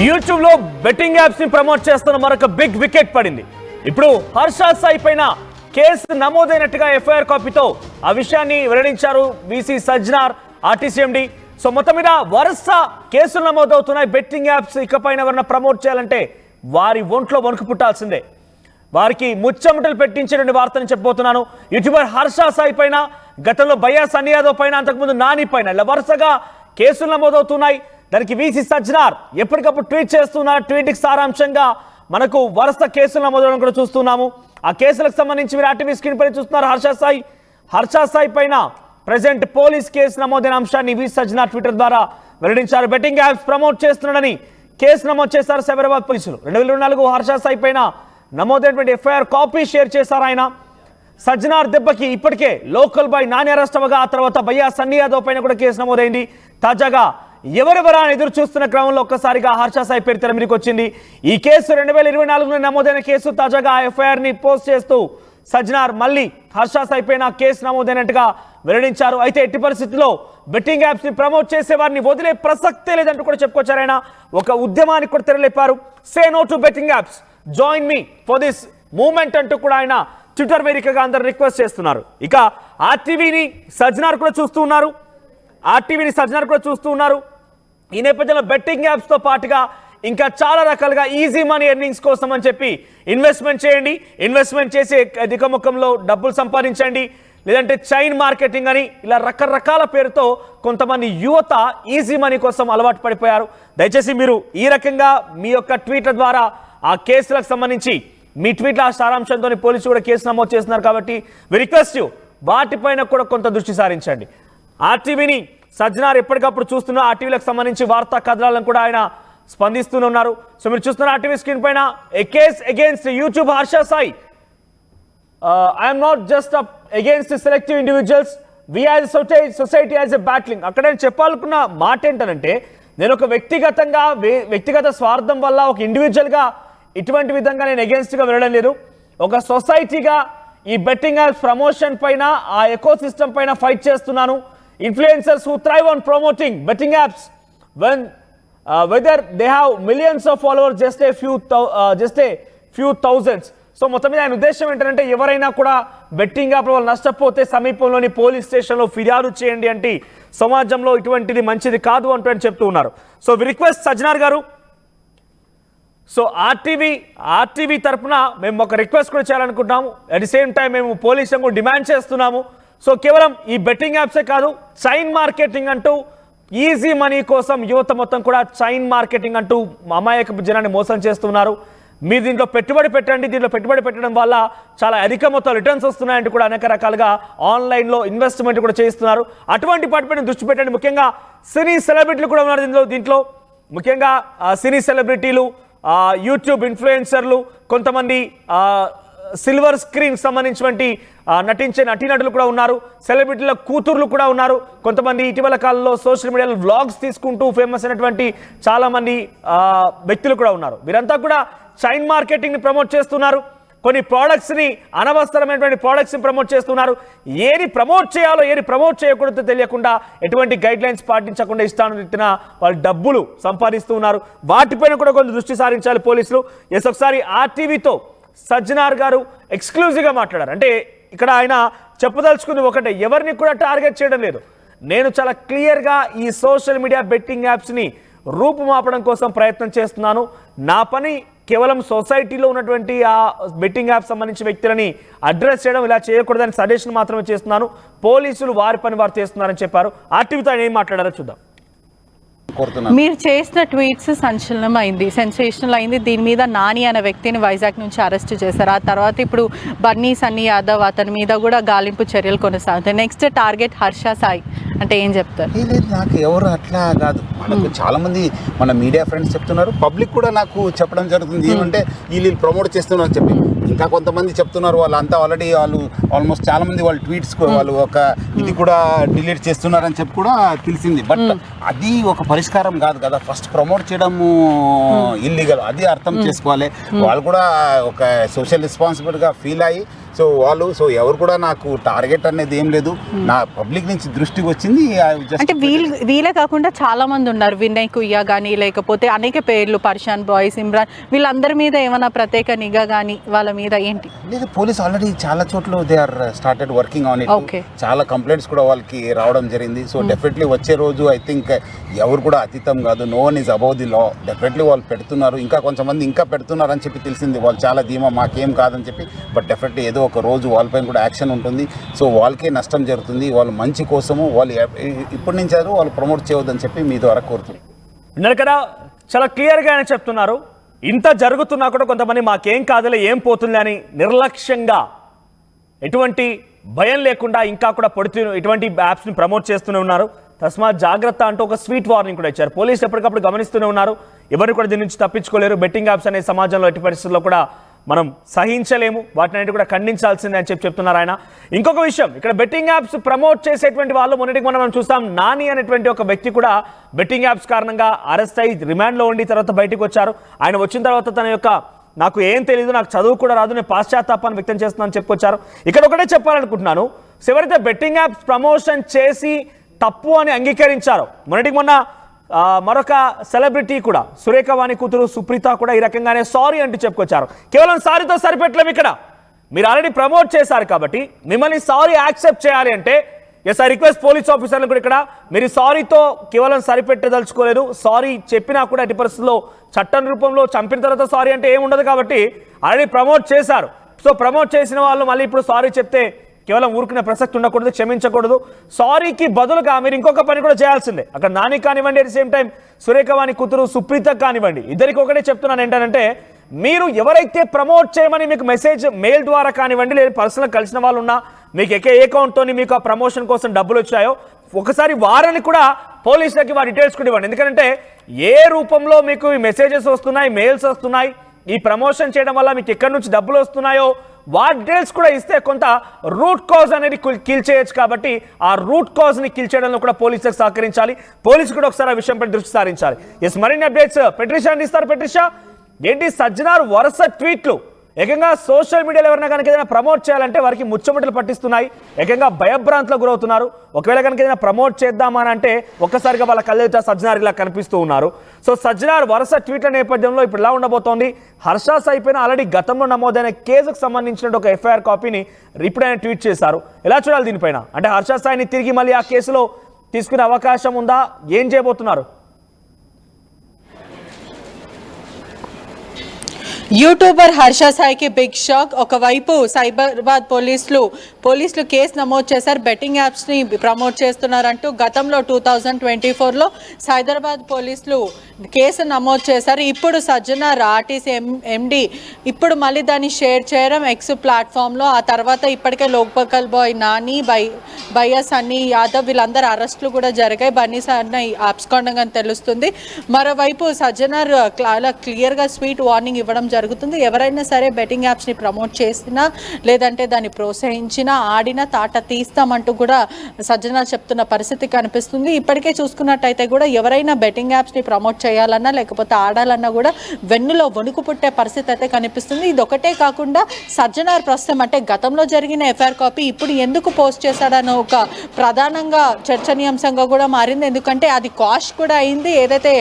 YouTube లో betting apps ని promote చేస్తున్న మరొక బిగ్ వికెట్ పడింది. ఇప్పుడు హర్ష సాయి పైన కేసు నమోదైనట్టుగా ఎఫ్ఐఆర్ కాపీతో ఆ విషయాన్ని వెల్లడించారు వీసీ సజ్జనార్ ఆర్టీసీఎండి. సో మొత్తం మీద వరుస కేసులు నమోదవుతున్నాయి. బెట్టింగ్ యాప్స్ ఇకపైన ఎవరన్నా ప్రమోట్ చేయాలంటే వారి ఒంట్లో వణుకు పుట్టాల్సిందే. వారికి ముచ్చమటలు పెట్టించేటువంటి వార్తని చెప్పబోతున్నాను. యూట్యూబర్ హర్ష సాయి పైన, గతంలో భయ్యా సన్నీ యాదవ్ పైన, అంతకుముందు నాని పైన ఇలా వరుసగా కేసులు నమోదవుతున్నాయి. దానికి వీసీ సజ్జనార్ ఎప్పటికప్పుడు ట్వీట్ చేస్తున్నారు. ట్వీట్కి సారాంశంగా మనకు వరుస కేసులు నమోదవడం కూడా చూస్తున్నాము. ఆ కేసులకు సంబంధించి మీరు ఆర్టీవీ స్క్రీన్ పై చూస్తున్నారు. హర్ష సాయి పైన ప్రెసెంట్ పోలీస్ కేసు నమోదైన అంశాన్ని వీసీ సజ్జనార్ ట్విట్టర్ ద్వారా వెల్లడించారు. బెట్టింగ్ యాప్స్ ప్రమోట్ చేస్తున్నాడని కేసు నమోదు చేశారు సైబరాబాద్ పోలీసులు. 2024 హర్ష సాయి పైన నమోదైనటువంటి ఎఫ్ఐఆర్ కాపీ షేర్ చేశారు ఆయన. సజ్జనార్ దెబ్బకి ఇప్పటికే లోకల్ బాయ్ నాని అరెస్ట్ అవ్వగా ఆ తర్వాత భయ్యా సన్నీ యాదవ్ పైన కూడా కేసు నమోదైంది. తాజాగా ఎవరెవరా ఎదురు చూస్తున్న క్రమంలో ఒక్కసారిగా హర్ష సాయి పేరు తెర మీదకి వచ్చింది. ఈ కేసు 2024లో నమోదైన కేసు. తాజాగా ఆ ఎఫ్ఐఆర్ ని పోస్ట్ చేస్తూ సజ్జనార్ మళ్ళీ హర్ష సాయి పైన కేసు నమోదైనట్టుగా వెల్లడించారు. అయితే ఎట్టి పరిస్థితుల్లో బెట్టింగ్ యాప్స్ ని ప్రమోట్ చేసే వారిని వదిలే ప్రసక్తే లేదంటూ కూడా చెప్పుకొచ్చారు ఆయన. ఒక ఉద్యమానికి కూడా తెరలేపారు. Say no to betting apps, join me for this movement అంటూ కూడా ఆయన ట్విట్టర్ వేదికగా అందరు రిక్వెస్ట్ చేస్తున్నారు. ఇక ఆర్టీవీని సజ్జనార్ కూడా చూస్తూ ఉన్నారు. ఈ నేపథ్యంలో బెట్టింగ్ యాప్స్ తో పాటుగా ఇంకా చాలా రకాలుగా ఈజీ మనీ ఎర్నింగ్స్ కోసం అని చెప్పి ఇన్వెస్ట్మెంట్ చేయండి. ఇన్వెస్ట్మెంట్ చేసి అధిక మొత్తంలో డబ్బులు సంపాదించండి, లేదంటే చైన్ మార్కెటింగ్ అని ఇలా రకరకాల పేరుతో కొంతమంది యువత ఈజీ మనీ కోసం అలవాటు పడిపోయారు. దయచేసి మీరు ఈ రకంగా మీ యొక్క ట్వీట్ల ద్వారా ఆ కేసులకు సంబంధించి మీ ట్వీట్ల సారాంశంతో పోలీసులు కూడా కేసు నమోదు చేస్తున్నారు. కాబట్టి వి రిక్వెస్ట్ యూ వాటిపైన కూడా కొంత దృష్టి సారించండి. ఆర్టీవీని సజ్జనార్ ఎప్పటికప్పుడు చూస్తున్న ఆర్టీవీలకు సంబంధించి వార్తా కథనాలను కూడా ఆయన స్పందిస్తూనే ఉన్నారు. సో మీరు చూస్తున్న ఆర్టీవీ స్క్రీన్ పైన a case against YouTube Harsha Sai. I'm not just against selective individuals, we as society as a battling. అక్కడ నేను చెప్పాలనుకున్న మాట ఏంటంటే, నేను ఒక వ్యక్తిగత స్వార్థం వల్ల ఒక ఇండివిజువల్గా ఇటువంటి విధంగా నేను అగేన్స్ట్గా వెళ్ళడం లేదు. ఒక సొసైటీగా ఈ బెట్టింగ్ యాప్స్ ప్రమోషన్ పైన, ఆ ఎకో సిస్టమ్ పైన ఫైట్ చేస్తున్నాను. Influencers who thrive on promoting betting apps, whether they have millions of followers, just a few thousands. So మొత్తం మీద ఆయన ఉద్దేశం ఏంటంటే, ఎవరైనా కూడా బెట్టింగ్ యాప్ వాళ్ళు నష్టపోతే సమీపంలోని పోలీస్ స్టేషన్లో ఫిర్యాదు చేయండి అంటే సమాజంలో ఇటువంటిది మంచిది కాదు అంటూ అని చెప్తూ ఉన్నారు. సో వి రిక్వెస్ట్ సజ్జనార్ గారు, సో ఆర్టీవీ తరఫున మేము ఒక రిక్వెస్ట్ కూడా చేయాలనుకుంటున్నాము. అట్ ది సేమ్ టైం మేము పోలీసులను కూడా డిమాండ్ చేస్తున్నాము. సో కేవలం ఈ బెట్టింగ్ యాప్సే కాదు, చైన్ మార్కెటింగ్ అంటూ ఈజీ మనీ కోసం యువత మొత్తం కూడా చైన్ మార్కెటింగ్ అంటూ అమాయక జనాన్ని మోసం చేస్తున్నారు. మీరు దీంట్లో పెట్టుబడి పెట్టండి, దీంట్లో పెట్టుబడి పెట్టడం వల్ల చాలా అధిక మొత్తం రిటర్న్స్ వస్తున్నాయంటూ కూడా అనేక రకాలుగా ఆన్లైన్లో ఇన్వెస్ట్మెంట్ కూడా చేస్తున్నారు. అటువంటి వాటిపైన దృష్టి పెట్టండి. ముఖ్యంగా సినీ సెలబ్రిటీలు కూడా ఉన్నారు దీంట్లో ముఖ్యంగా సినీ సెలబ్రిటీలు, యూట్యూబ్ ఇన్ఫ్లుయెన్సర్లు, కొంతమంది సిల్వర్ స్క్రీన్ సంబంధించినటువంటి నటించే నటీనటులు కూడా ఉన్నారు. సెలబ్రిటీల కూతుర్లు కూడా ఉన్నారు. కొంతమంది ఇటీవల కాలంలో సోషల్ మీడియాలో వ్లాగ్స్ తీసుకుంటూ ఫేమస్ అయినటువంటి చాలామంది వ్యక్తులు కూడా ఉన్నారు. వీరంతా కూడా చైన్ మార్కెటింగ్ని ప్రమోట్ చేస్తున్నారు. కొన్ని ప్రోడక్ట్స్ని, అనవసరమైనటువంటి ప్రోడక్ట్స్ని ప్రమోట్ చేస్తున్నారు. ఏది ప్రమోట్ చేయాలో ఏది ప్రమోట్ చేయకూడదో తెలియకుండా, ఎటువంటి గైడ్ లైన్స్ పాటించకుండా ఇష్టానురీతిన వాళ్ళు డబ్బులు సంపాదిస్తూ ఉన్నారు. వాటిపైన కూడా కొంచెం దృష్టి సారించాలి పోలీసులు. ఎస్, ఒకసారి ఆర్టీవీతో సజ్జనార్ గారు ఎక్స్క్లూజివ్గా మాట్లాడారు. అంటే ఇక్కడ ఆయన చెప్పదలుచుకుంది ఒకటే, ఎవరిని కూడా టార్గెట్ చేయడం లేదు. నేను చాలా క్లియర్గా ఈ సోషల్ మీడియా బెట్టింగ్ యాప్స్ని రూపుమాపడం కోసం ప్రయత్నం చేస్తున్నాను. నా పని కేవలం సొసైటీలో ఉన్నటువంటి ఆ బెట్టింగ్ యాప్ సంబంధించిన వ్యక్తులని అడ్రస్ చేయడం, ఇలా చేయకూడదని సజెషన్ మాత్రమే చేస్తున్నాను. పోలీసులు వారి పని వారు చేస్తున్నారని చెప్పారు. ఆర్టీవీతో ఆయన ఏం మాట్లాడారో చూద్దాం. మీరు చేసిన ట్వీట్స్ సెన్సేషనల్ అయింది. దీని మీద నాని అనే వ్యక్తిని వైజాగ్ నుంచి అరెస్ట్ చేశారు. ఆ తర్వాత ఇప్పుడు బన్నీ సన్నీ యాదవ్, అతని మీద కూడా గాలింపు చర్యలు కొనసాగుతాయి. నెక్స్ట్ టార్గెట్ హర్ష సాయి అంటే ఏం చెప్తారు? లేదు, నాకు ఎవరు అట్లా కాదు. మనకు చాలా మంది మన మీడియా ఫ్రెండ్స్ చెప్తున్నారు, పబ్లిక్ కూడా నాకు చెప్పడం జరుగుతుంది. ఏమంటే వీళ్ళు ప్రమోట్ చేస్తున్నారు అని చెప్పి. ఇంకా కొంతమంది చెప్తున్నారు వాళ్ళంతా ఆల్రెడీ వాళ్ళు ఆల్మోస్ట్ చాలా మంది వాళ్ళ ట్వీట్స్ వాళ్ళు ఒక ఇది కూడా డిలీట్ చేస్తున్నారని చెప్పి కూడా తెలిసింది. బట్ అది ఒక పరిష్కారం కాదు కదా. ఫస్ట్ ప్రమోట్ చేయడము ఇల్లీగల్, అది అర్థం చేసుకోవాలి. వాళ్ళు కూడా ఒక సోషల్ రెస్పాన్సిబిలిటీగా ఫీల్ అయ్యి సో ఎవరు కూడా నాకు టార్గెట్ అనేది ఏం లేదు, నా పబ్లిక్ నుంచి దృష్టికి వచ్చింది. అంటే వీళ్ళే కాకుండా చాలా మంది ఉన్నారు, వినయ్ కుయ్యా కానీ లేకపోతే అనేక పేర్లు, పర్షాన్ బాయ్స్, ఇమ్రాన్, వీళ్ళందరి మీద ఏమైనా ప్రత్యేక నిఘా కానీ వాళ్ళ మీద ఏంటి? లేదు, పోలీస్ ఆల్రెడీ చాలా చోట్ల they are started working on it. చాలా కంప్లైంట్స్ కూడా వాళ్ళకి రావడం జరిగింది. సో డెఫినెట్లీ వచ్చే రోజు ఐ థింక్ ఎవరు కూడా అతీతం కాదు, no one is above the law. Definitely వాళ్ళు పెడుతున్నారు, ఇంకా కొంతమంది ఇంకా పెడుతున్నారు అని చెప్పి తెలిసింది. వాళ్ళు చాలా ధీమా మాకేం కాదని చెప్పి. బట్ డెఫినెట్లీ ఏదో ఒక రోజు వాళ్ళపైన కూడా యాక్షన్ ఉంటుంది. సో వాళ్ళకే నష్టం జరుగుతుంది. వాళ్ళు మంచి కోసము వాళ్ళు ఇప్పటి నుంచి వాళ్ళు ప్రమోట్ చేయవద్దని చెప్పి మీ ద్వారా కోరుతున్నాను. విన్నారు కదా, చాలా క్లియర్గా ఆయన చెప్తున్నారు. ఇంత జరుగుతున్నా కూడా కొంతమంది మాకేం కాదులే, ఏం పోతుంది అని నిర్లక్ష్యంగా, ఎటువంటి భయం లేకుండా ఇంకా కూడా ఇటువంటి యాప్స్ని ప్రమోట్ చేస్తూనే ఉన్నారు. తస్మాత్ జాగ్రత్త అంటూ ఒక స్వీట్ వార్నింగ్ కూడా ఇచ్చారు. పోలీసులు ఎప్పటికప్పుడు గమనిస్తూనే ఉన్నారు. ఎవరు కూడా దీని నుంచి తప్పించుకోలేరు. బెట్టింగ్ యాప్స్ అనే సమాజంలో ఎట్టి పరిస్థితుల్లో కూడా మనం సహించలేము, వాటిని కూడా ఖండించాల్సిందే అని చెప్తున్నారు ఆయన. ఇంకొక విషయం, ఇక్కడ బెట్టింగ్ యాప్స్ ప్రమోట్ చేసేటువంటి వాళ్ళు మొన్నటికి మనం చూస్తాం, నాని అనేటువంటి ఒక వ్యక్తి కూడా బెట్టింగ్ యాప్స్ కారణంగా అరెస్ట్ అయ్యి రిమాండ్లో ఉండి తర్వాత బయటకు వచ్చారు. ఆయన వచ్చిన తర్వాత తన యొక్క నాకు ఏం తెలియదు, నాకు చదువు కూడా రాదు, నేను పాశ్చాత్తాపాన్ని వ్యక్తం చేస్తున్నాను చెప్పుకొచ్చారు. ఇక్కడ ఒకటే చెప్పాలనుకుంటున్నాను, ఎవరైతే బెట్టింగ్ యాప్స్ ప్రమోషన్ చేసి తప్పు అని అంగీకరించారో, మొన్నటికి మొన్న మరొక సెలబ్రిటీ కూడా సురేఖ వాణి కూతురు సుప్రీత కూడా ఈ రకంగానే సారీ అంటూ చెప్పుకొచ్చారు. కేవలం సారీతో సరిపెట్టలేము, ఇక్కడ మీరు ఆల్రెడీ ప్రమోట్ చేశారు కాబట్టి మిమ్మల్ని సారీ యాక్సెప్ట్ చేయాలి అంటే ఎస్ ఐ రిక్వెస్ట్ పోలీస్ ఆఫీసర్లు కూడా ఇక్కడ మీరు సారీతో కేవలం సరిపెట్టదలుచుకోలేదు. సారీ చెప్పినా కూడా ఎట్టి పరిస్థితుల్లో చట్టం రూపంలో చంపిన తర్వాత సారీ అంటే ఏముండదు కాబట్టి ఆల్రెడీ ప్రమోట్ చేశారు. సో ప్రమోట్ చేసిన వాళ్ళు మళ్ళీ ఇప్పుడు సారీ చెప్తే కేవలం ఊరుకునే ప్రసక్తి ఉండకూడదు, క్షమించకూడదు. సారీకి బదులుగా మీరు ఇంకొక పని కూడా చేయాల్సిందే. అక్కడ నాని కానివ్వండి, at the same time Surekha Vani కూతురు సుప్రీత కానివ్వండి, ఇద్దరికి ఒకటే చెప్తున్నాను ఏంటంటే, మీరు ఎవరైతే ప్రమోట్ చేయమని మీకు మెసేజ్ మెయిల్ ద్వారా కానివ్వండి, లేదా పర్సనల్ కలిసిన వాళ్ళు ఉన్నా, మీకు ఏ అకౌంట్తో మీకు ఆ ప్రమోషన్ కోసం డబ్బులు వచ్చాయో ఒకసారి వారిని కూడా పోలీసులకి వారి డీటెయిల్స్ కూడా ఇవ్వండి. ఎందుకంటే ఏ రూపంలో మీకు ఈ మెసేజెస్ వస్తున్నాయి, మెయిల్స్ వస్తున్నాయి, ఈ ప్రమోషన్ చేయడం వల్ల మీకు ఎక్కడి నుంచి డబ్బులు వస్తున్నాయో వాటి డీటెయిల్స్ కూడా ఇస్తే కొంత రూట్ కాజ్ అనేది కిల్ చేయొచ్చు. కాబట్టి ఆ రూట్ కాజ్ని కిల్ చేయడంలో కూడా పోలీసులకు సహకరించాలి. పోలీసు కూడా ఒకసారి ఆ విషయంపై దృష్టి సారించాలి. ఎస్, మరిన్ని అప్డేట్స్ పెట్రిషా అందిస్తారు. పెట్రిషా, ఏంటి సజ్జనార్ వరుస ట్వీట్లు ఏకంగా సోషల్ మీడియాలో ఎవరైనా కనుక ఏదైనా ప్రమోట్ చేయాలంటే వారికి ముచ్చమటలు పట్టిస్తున్నాయి, ఏకంగా భయభ్రాంతులకు గురవుతున్నారు. ఒకవేళ కనుక ఏదైనా ప్రమోట్ చేద్దామని అంటే ఒక్కసారిగా వాళ్ళ కళ్ళెదుట సజ్జనార్ ఇలా కనిపిస్తూ ఉన్నారు. సో సజ్జనార్ వరుస ట్వీట్ల నేపథ్యంలో ఇప్పుడు ఎలా ఉండబోతోంది? హర్ష సాయి పైన ఆల్రెడీ గతంలో నమోదైన కేసుకు సంబంధించిన ఒక ఎఫ్ఐఆర్ కాపీని ఇప్పుడు ఆయన ట్వీట్ చేశారు. ఎలా చూడాలి దీనిపైన? అంటే హర్ష సాయిని తిరిగి మళ్ళీ ఆ కేసులో తీసుకునే అవకాశం ఉందా? ఏం చేయబోతున్నారు? యూట్యూబర్ హర్ష సాయికి బిగ్ షాక్. ఒకవైపు సైబరాబాద్ పోలీసులు కేసు నమోదు చేశారు, బెట్టింగ్ యాప్స్ని ప్రమోట్ చేస్తున్నారంటూ. గతంలో 2024లో సైబరాబాద్ పోలీసులు కేసు నమోదు చేశారు. ఇప్పుడు సజ్జనార్ ఆర్టీసీ ఎండి ఇప్పుడు మళ్ళీ దాన్ని షేర్ చేయడం ఎక్స్ ప్లాట్ఫామ్లో. ఆ తర్వాత ఇప్పటికే లోకల్ బాయ్ నాని, బయ్యా సన్నీ యాదవ్ వీళ్ళందరూ అరెస్టులు కూడా జరిగాయి. బన్నీ సన్నీ ఆప్స్కొండగా తెలుస్తుంది. మరోవైపు సజ్జనార్ క్లియర్గా స్వీట్ వార్నింగ్ ఇవ్వడం జరుగుతుంది. ఎవరైనా సరే బెట్టింగ్ యాప్స్ని ప్రమోట్ చేసినా లేదంటే దాన్ని ప్రోత్సహించినా ఆడినా తాట తీస్తామంటూ కూడా సజ్జనార్ చెప్తున్న పరిస్థితి కనిపిస్తుంది. ఇప్పటికే చూసుకున్నట్టయితే కూడా ఎవరైనా బెట్టింగ్ యాప్స్ని ప్రమోట్ చేయాలన్నా లేకపోతే ఆడాలన్నా కూడా వెన్నులో వణుకు పుట్టే పరిస్థితి అయితే కనిపిస్తుంది. ఇది ఒకటే కాకుండా సజ్జనార్ ప్రస్తుతం అంటే గతంలో జరిగిన ఎఫ్ఐఆర్ కాపీ ఇప్పుడు ఎందుకు పోస్ట్ చేశాడన్న ఒక ప్రధానంగా చర్చనీయాంశంగా కూడా మారింది. ఎందుకంటే అది కాస్ట్ కూడా అయింది. ఏదైతే